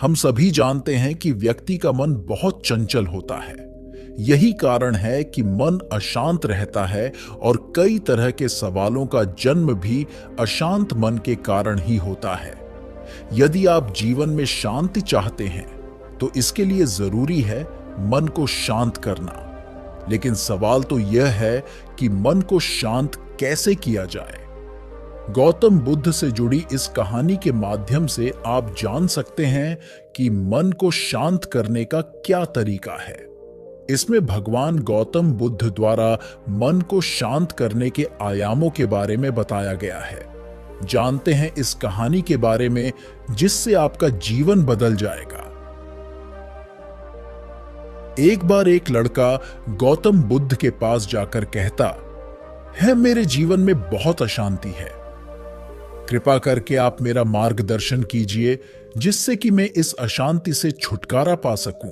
हम सभी जानते हैं कि व्यक्ति का मन बहुत चंचल होता है। यही कारण है कि मन अशांत रहता है और कई तरह के सवालों का जन्म भी अशांत मन के कारण ही होता है। यदि आप जीवन में शांति चाहते हैं तो इसके लिए जरूरी है मन को शांत करना। लेकिन सवाल तो यह है कि मन को शांत कैसे किया जाए। गौतम बुद्ध से जुड़ी इस कहानी के माध्यम से आप जान सकते हैं कि मन को शांत करने का क्या तरीका है। इसमें भगवान गौतम बुद्ध द्वारा मन को शांत करने के आयामों के बारे में बताया गया है। जानते हैं इस कहानी के बारे में जिससे आपका जीवन बदल जाएगा। एक बार एक लड़का गौतम बुद्ध के पास जाकर कहता है, मेरे जीवन में बहुत अशांति है, कृपा करके आप मेरा मार्गदर्शन कीजिए जिससे कि मैं इस अशांति से छुटकारा पा सकूं।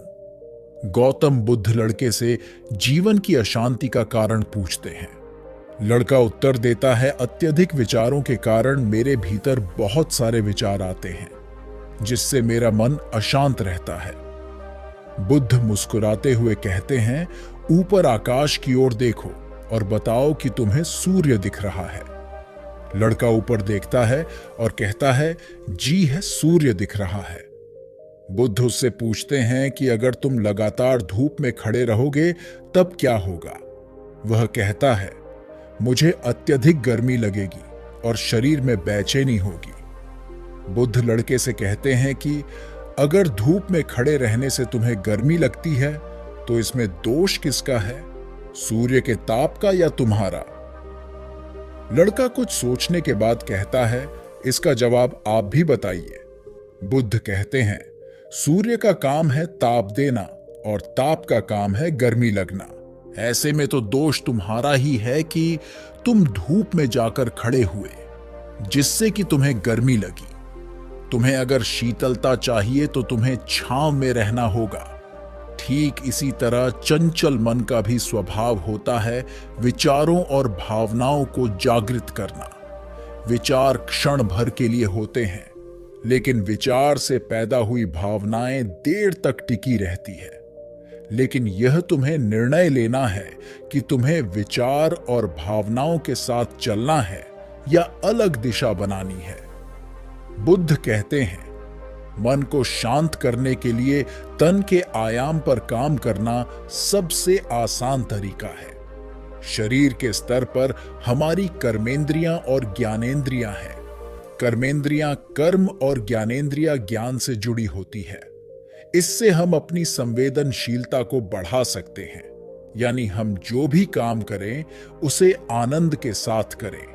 गौतम बुद्ध लड़के से जीवन की अशांति का कारण पूछते हैं। लड़का उत्तर देता है, अत्यधिक विचारों के कारण मेरे भीतर बहुत सारे विचार आते हैं जिससे मेरा मन अशांत रहता है। बुद्ध मुस्कुराते हुए कहते हैं, ऊपर आकाश की ओर देखो और बताओ कि तुम्हें सूर्य दिख रहा है। लड़का ऊपर देखता है और कहता है, जी है, सूर्य दिख रहा है। बुद्ध उससे पूछते हैं कि अगर तुम लगातार धूप में खड़े रहोगे तब क्या होगा। वह कहता है, मुझे अत्यधिक गर्मी लगेगी और शरीर में बेचैनी होगी। बुद्ध लड़के से कहते हैं कि अगर धूप में खड़े रहने से तुम्हें गर्मी लगती है तो इसमें दोष किसका है, सूर्य के ताप का या तुम्हारा। लड़का कुछ सोचने के बाद कहता है, इसका जवाब आप भी बताइए। बुद्ध कहते हैं, सूर्य का काम है ताप देना और ताप का काम है गर्मी लगना। ऐसे में तो दोष तुम्हारा ही है कि तुम धूप में जाकर खड़े हुए जिससे कि तुम्हें गर्मी लगी। तुम्हें अगर शीतलता चाहिए तो तुम्हें छांव में रहना होगा। ठीक इसी तरह चंचल मन का भी स्वभाव होता है विचारों और भावनाओं को जागृत करना। विचार क्षण भर के लिए होते हैं, लेकिन विचार से पैदा हुई भावनाएं देर तक टिकी रहती है। लेकिन यह तुम्हें निर्णय लेना है कि तुम्हें विचार और भावनाओं के साथ चलना है या अलग दिशा बनानी है। बुद्ध कहते हैं, मन को शांत करने के लिए तन के आयाम पर काम करना सबसे आसान तरीका है। शरीर के स्तर पर हमारी कर्मेंद्रियां और ज्ञानेंद्रियां हैं। कर्मेंद्रियां कर्म और ज्ञानेंद्रियां ज्ञान से जुड़ी होती है। इससे हम अपनी संवेदनशीलता को बढ़ा सकते हैं, यानी हम जो भी काम करें उसे आनंद के साथ करें।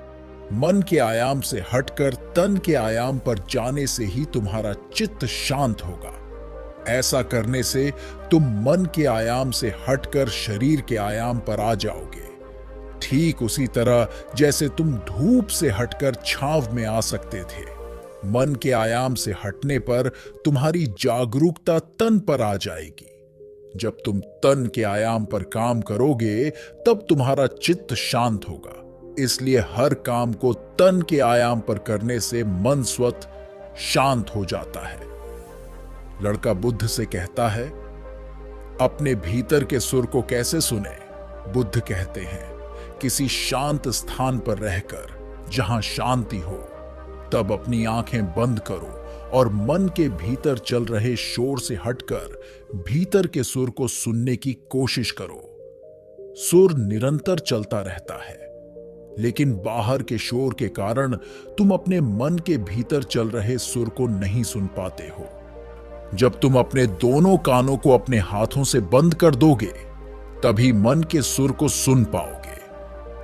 मन के आयाम से हटकर तन के आयाम पर जाने से ही तुम्हारा चित्त शांत होगा। ऐसा करने से तुम मन के आयाम से हटकर शरीर के आयाम पर आ जाओगे। ठीक उसी तरह जैसे तुम धूप से हटकर छांव में आ सकते थे। मन के आयाम से हटने पर तुम्हारी जागरूकता तन पर आ जाएगी। जब तुम तन के आयाम पर काम करोगे तब तुम्हारा चित्त शांत होगा। इसलिए हर काम को तन के आयाम पर करने से मन स्वतः शांत हो जाता है। लड़का बुद्ध से कहता है, अपने भीतर के सुर को कैसे सुने। बुद्ध कहते हैं, किसी शांत स्थान पर रहकर जहां शांति हो तब अपनी आंखें बंद करो और मन के भीतर चल रहे शोर से हटकर भीतर के सुर को सुनने की कोशिश करो। सुर निरंतर चलता रहता है, लेकिन बाहर के शोर के कारण तुम अपने मन के भीतर चल रहे सुर को नहीं सुन पाते हो। जब तुम अपने दोनों कानों को अपने हाथों से बंद कर दोगे तभी मन के सुर को सुन पाओगे।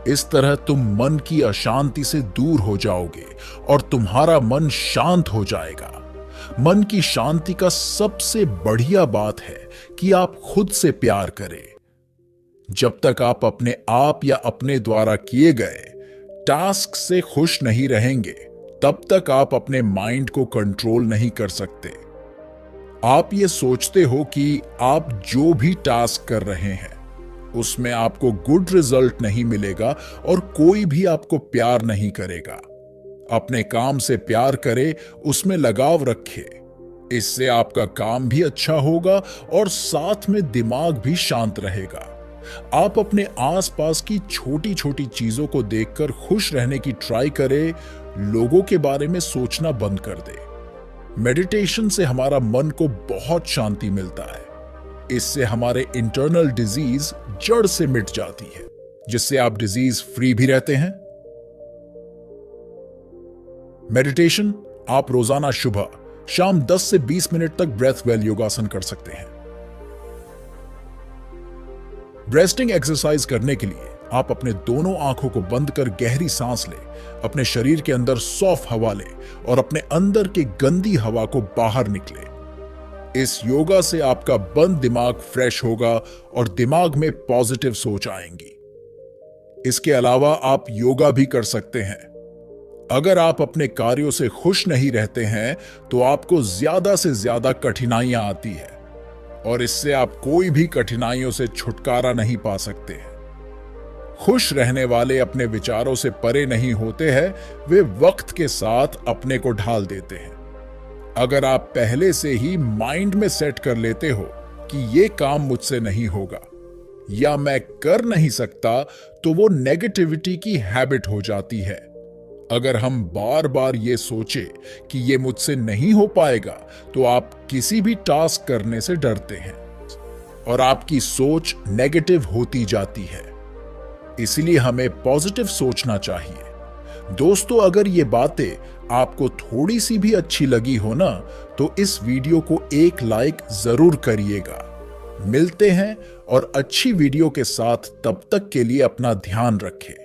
इस तरह तुम मन की अशांति से दूर हो जाओगे और तुम्हारा मन शांत हो जाएगा। मन की शांति का सबसे बढ़िया बात है कि आप खुद से प्यार करें। जब तक आप अपने आप या अपने द्वारा किए गए टास्क से खुश नहीं रहेंगे तब तक आप अपने माइंड को कंट्रोल नहीं कर सकते। आप ये सोचते हो कि आप जो भी टास्क कर रहे हैं उसमें आपको गुड रिजल्ट नहीं मिलेगा और कोई भी आपको प्यार नहीं करेगा। अपने काम से प्यार करे, उसमें लगाव रखे। इससे आपका काम भी अच्छा होगा और साथ में दिमाग भी शांत रहेगा। आप अपने आसपास की छोटी छोटी चीजों को देखकर खुश रहने की ट्राई करें, लोगों के बारे में सोचना बंद कर दें। मेडिटेशन से हमारा मन को बहुत शांति मिलता है। इससे हमारे इंटरनल डिजीज जड़ से मिट जाती है, जिससे आप डिजीज फ्री भी रहते हैं। मेडिटेशन आप रोजाना सुबह शाम 10 से 20 मिनट तक ब्रेथ वेल योगासन कर सकते हैं। ब्रेस्टिंग एक्सरसाइज करने के लिए आप अपने दोनों आंखों को बंद कर गहरी सांस लें, अपने शरीर के अंदर सॉफ्ट हवा लें और अपने अंदर की गंदी हवा को बाहर निकले। इस योगा से आपका बंद दिमाग फ्रेश होगा और दिमाग में पॉजिटिव सोच आएंगी। इसके अलावा आप योगा भी कर सकते हैं। अगर आप अपने कार्यों से खुश नहीं रहते हैं तो आपको ज्यादा से ज्यादा कठिनाइयां आती है और इससे आप कोई भी कठिनाइयों से छुटकारा नहीं पा सकते हैं। खुश रहने वाले अपने विचारों से परे नहीं होते हैं, वे वक्त के साथ अपने को ढाल देते हैं। अगर आप पहले से ही माइंड में सेट कर लेते हो कि ये काम मुझसे नहीं होगा या मैं कर नहीं सकता, तो वो नेगेटिविटी की हैबिट हो जाती है। अगर हम बार बार ये सोचे कि ये मुझसे नहीं हो पाएगा, तो आप किसी भी टास्क करने से डरते हैं और आपकी सोच नेगेटिव होती जाती है। इसलिए हमें पॉजिटिव सोचना चाहिए। दोस्तों, अगर ये बातें आपको थोड़ी सी भी अच्छी लगी हो ना, तो इस वीडियो को एक लाइक जरूर करिएगा। मिलते हैं और अच्छी वीडियो के साथ, तब तक के लिए अपना ध्यान रखें।